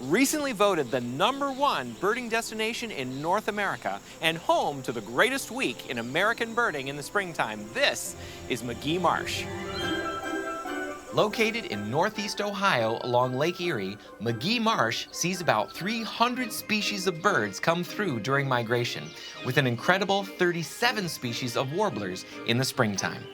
Recently voted the #1 birding destination in North America and home to the greatest week in American birding in the springtime, this is McGee Marsh. Located in northeast Ohio along Lake Erie, McGee Marsh sees about 300 species of birds come through during migration, with an incredible 37 species of warblers in the springtime.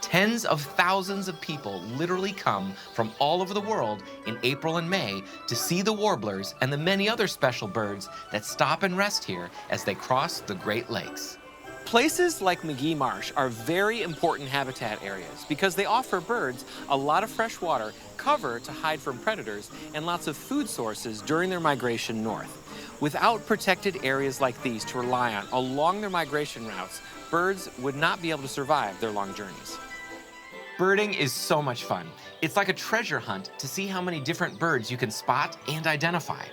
Tens of thousands of people literally come from all over the world in April and May to see the warblers and the many other special birds that stop and rest here as they cross the Great Lakes. Places like McGee Marsh are very important habitat areas because they offer birds a lot of fresh water, cover to hide from predators, and lots of food sources during their migration north. Without protected areas like these to rely on along their migration routes, birds would not be able to survive their long journeys. Birding is so much fun. It's like a treasure hunt to see how many different birds you can spot and identify.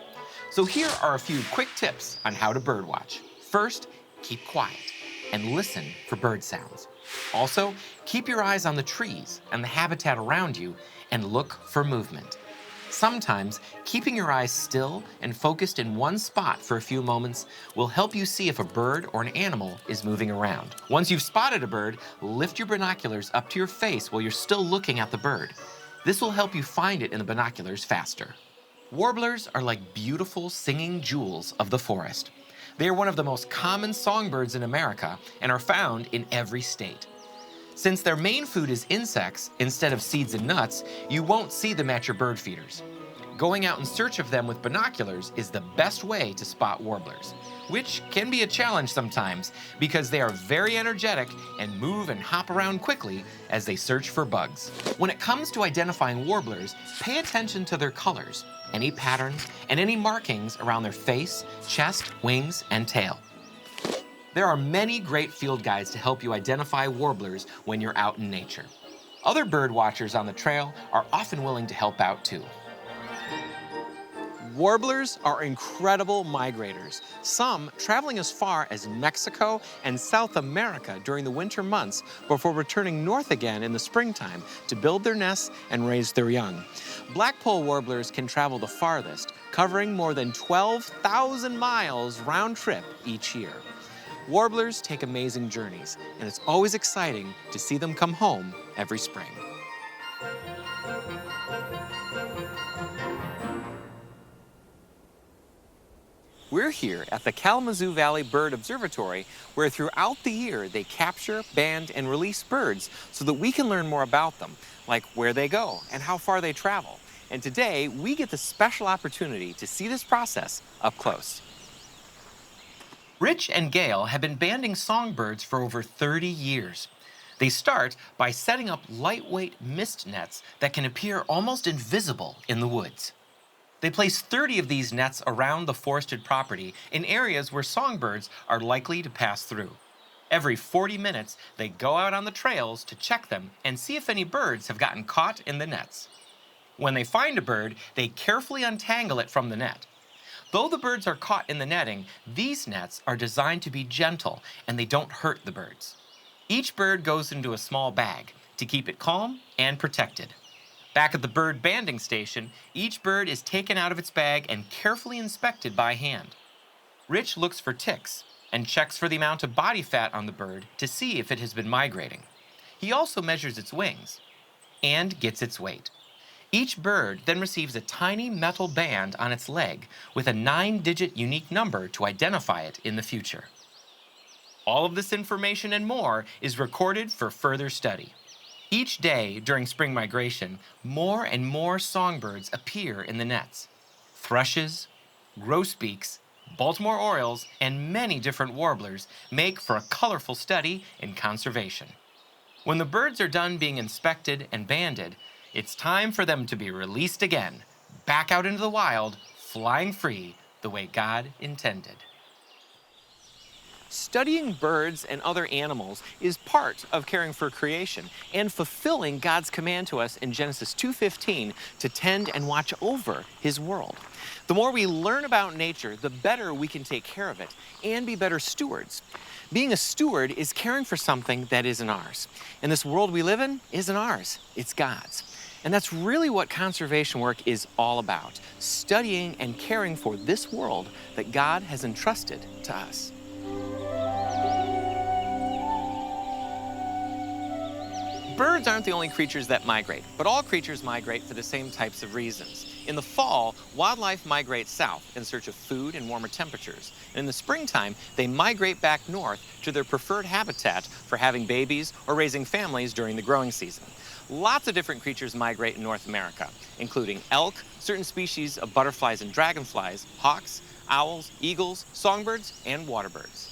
So here are a few quick tips on how to birdwatch. First, keep quiet and listen for bird sounds. Also, keep your eyes on the trees and the habitat around you and look for movement. Sometimes, keeping your eyes still and focused in one spot for a few moments will help you see if a bird or an animal is moving around. Once you've spotted a bird, lift your binoculars up to your face while you're still looking at the bird. This will help you find it in the binoculars faster. Warblers are like beautiful singing jewels of the forest. They are one of the most common songbirds in America and are found in every state. Since their main food is insects instead of seeds and nuts, you won't see them at your bird feeders. Going out in search of them with binoculars is the best way to spot warblers, which can be a challenge sometimes because they are very energetic and move and hop around quickly as they search for bugs. When it comes to identifying warblers, pay attention to their colors, any patterns, and any markings around their face, chest, wings, and tail. There are many great field guides to help you identify warblers when you're out in nature. Other bird watchers on the trail are often willing to help out too. Warblers are incredible migrators, some traveling as far as Mexico and South America during the winter months before returning north again in the springtime to build their nests and raise their young. Blackpoll warblers can travel the farthest, covering more than 12,000 miles round trip each year. Warblers take amazing journeys, and it's always exciting to see them come home every spring. We're here at the Kalamazoo Valley Bird Observatory, where throughout the year they capture, band, and release birds so that we can learn more about them, like where they go and how far they travel. And today, we get the special opportunity to see this process up close. Rich and Gail have been banding songbirds for over 30 years. They start by setting up lightweight mist nets that can appear almost invisible in the woods. They place 30 of these nets around the forested property in areas where songbirds are likely to pass through. Every 40 minutes, they go out on the trails to check them and see if any birds have gotten caught in the nets. When they find a bird, they carefully untangle it from the net. Though the birds are caught in the netting, these nets are designed to be gentle and they don't hurt the birds. Each bird goes into a small bag to keep it calm and protected. Back at the bird banding station, each bird is taken out of its bag and carefully inspected by hand. Rich looks for ticks and checks for the amount of body fat on the bird to see if it has been migrating. He also measures its wings and gets its weight. Each bird then receives a tiny metal band on its leg with a 9-digit unique number to identify it in the future. All of this information and more is recorded for further study. Each day during spring migration, more and more songbirds appear in the nets. Thrushes, grosbeaks, Baltimore orioles, and many different warblers make for a colorful study in conservation. When the birds are done being inspected and banded, it's time for them to be released again, back out into the wild, flying free the way God intended. Studying birds and other animals is part of caring for creation and fulfilling God's command to us in Genesis 2:15 to tend and watch over His world. The more we learn about nature, the better we can take care of it and be better stewards. Being a steward is caring for something that isn't ours. And this world we live in isn't ours, it's God's. And that's really what conservation work is all about, studying and caring for this world that God has entrusted to us. Birds aren't the only creatures that migrate, but all creatures migrate for the same types of reasons. In the fall, wildlife migrates south in search of food and warmer temperatures. And in the springtime, they migrate back north to their preferred habitat for having babies or raising families during the growing season. Lots of different creatures migrate in North America, including elk, certain species of butterflies and dragonflies, hawks, owls, eagles, songbirds, and waterbirds.